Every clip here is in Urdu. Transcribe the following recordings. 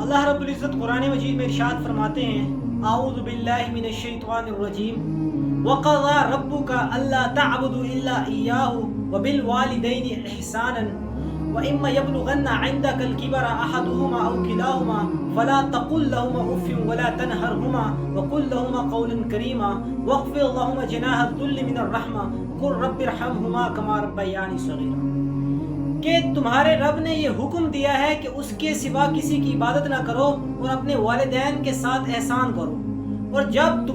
اللہ رب العزت قرآن مجید میں ارشاد فرماتے ہیں اعوذ باللہ من الشیطان الرجیم وقضى ربك الا تعبدوا الا اياه وبالوالدين احسانا واما يبلغن عندك الكبر احدهما او كلاهما فلا تقل لهما اف ولا تنهرهما وقل لهما قولا كريما واخفض لهما جناح الذل من الرحمة وقل رب ارحمهما كما ربياني صغيرا کہ تمہارے رب نے یہ حکم دیا ہے کہ اس کے سوا کسی کی عبادت نہ کرو اور اپنے والدین کے ساتھ احسان کرو، اور جب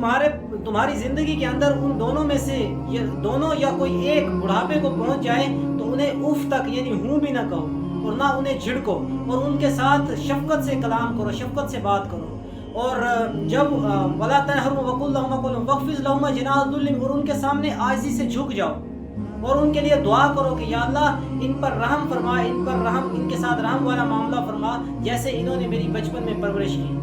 تمہاری زندگی کے اندر ان دونوں میں سے یہ دونوں یا کوئی ایک بڑھاپے کو پہنچ جائے تو انہیں اف تک یعنی ہوں بھی نہ کہو اور نہ انہیں جھڑکو، اور ان کے ساتھ شفقت سے کلام کرو، شفقت سے بات کرو، اور جب ولا تنہروا وقل لهما قولا واخفض لهما جناح الذل اور ان کے سامنے عاجزی سے جھک جاؤ اور ان کے لیے دعا کرو کہ یا اللہ ان پر رحم فرما، ان کے ساتھ رحم والا معاملہ فرما جیسے انہوں نے میری بچپن میں پرورش کی۔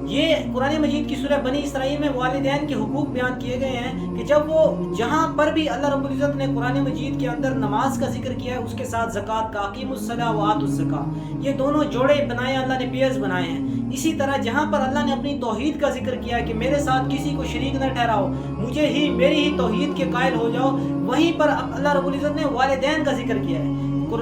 یہ قرآن مجید کی سورہ بنی اسرائیل میں والدین کے حقوق بیان کیے گئے ہیں کہ جب وہ جہاں پر بھی اللہ رب العزت نے قرآن مجید کے اندر نماز کا ذکر کیا ہے اس کے ساتھ زکوٰۃ کا، اقیموا الصلاۃ وآتوا الزکاۃ، یہ دونوں جوڑے بنائے اللہ نے، پیئرز بنائے ہیں۔ اسی طرح جہاں پر اللہ نے اپنی توحید کا ذکر کیا ہے کہ میرے ساتھ کسی کو شریک نہ ٹھہراؤ، مجھے ہی میری ہی توحید کے قائل ہو جاؤ، وہیں پر اللہ رب العزت نے والدین کا ذکر کیا ہے۔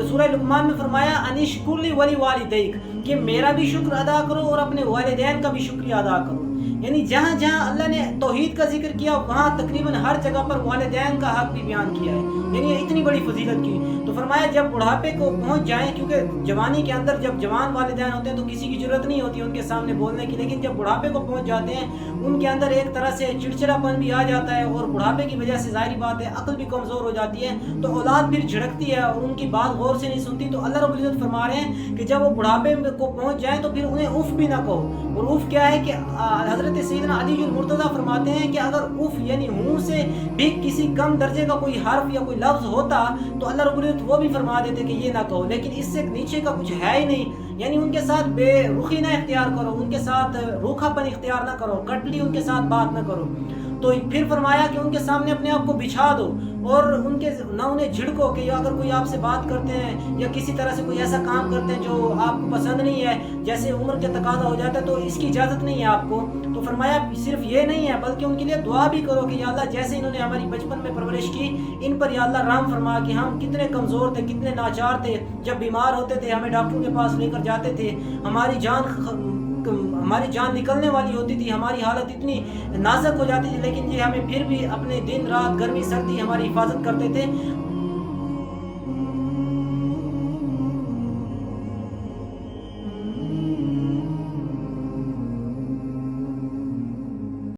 سورہ لقمان میں فرمایا انشکر لی ولی والدیک، کہ میرا بھی شکر ادا کرو اور اپنے والدین کا بھی شکریہ ادا کرو۔ یعنی جہاں جہاں اللہ نے توحید کا ذکر کیا وہاں تقریباً ہر جگہ پر والدین کا حق بھی بیان کیا ہے، یعنی اتنی بڑی فضیلت کی۔ تو فرمایا جب بڑھاپے کو پہنچ جائیں، کیونکہ جوانی کے اندر جب جوان والدین ہوتے ہیں تو کسی کی ضرورت نہیں ہوتی ان کے سامنے بولنے کی، لیکن جب بڑھاپے کو پہنچ جاتے ہیں ان کے اندر ایک طرح سے چڑچڑاپن بھی آ جاتا ہے، اور بڑھاپے کی وجہ سے ظاہری بات ہے عقل بھی کمزور ہو جاتی ہے، تو اولاد پھر جھڑکتی ہے اور ان کی بات غور سے نہیں سنتی۔ تو اللہ رب العزت فرما رہے ہیں کہ جب وہ بڑھاپے کو پہنچ جائیں تو پھر انہیں اف بھی نہ کہو، اور اف کیا ہے کہ حضرت سیدنا علی المرتضیٰ فرماتے ہیں کہ اگر اف یعنی منہ سے بھی کسی کم درجے کا کوئی حرف یا کوئی لفظ ہوتا تو اللہ رب العزت وہ بھی فرما دیتے کہ یہ نہ کہو، لیکن اس سے نیچے کا کچھ ہے ہی نہیں، یعنی ان کے ساتھ بے رخی نہ اختیار کرو، ان کے ساتھ روکھا پن اختیار نہ کرو، کٹلی ان کے ساتھ بات نہ کرو۔ تو پھر فرمایا کہ ان کے سامنے اپنے آپ کو بچھا دو اور ان کے نہ انہیں جھڑکو کہ اگر کوئی آپ سے بات کرتے ہیں یا کسی طرح سے کوئی ایسا کام کرتے ہیں جو آپ کو پسند نہیں ہے، جیسے عمر کے تقاضا ہو جاتا ہے تو اس کی اجازت نہیں ہے آپ کو۔ تو فرمایا صرف یہ نہیں ہے بلکہ ان کے لیے دعا بھی کرو کہ یا اللہ جیسے انہوں نے ہماری بچپن میں پرورش کی ان پر یا اللہ رحم فرما، کہ ہم کتنے کمزور تھے، کتنے ناچار تھے، جب بیمار ہوتے تھے ہمیں ڈاکٹروں کے پاس لے کر جاتے تھے، ہماری جان نکلنے والی ہوتی تھی، ہماری حالت اتنی نازک ہو جاتی تھی، لیکن یہ ہمیں پھر بھی اپنے دن رات گرمی سردی ہماری حفاظت کرتے تھے۔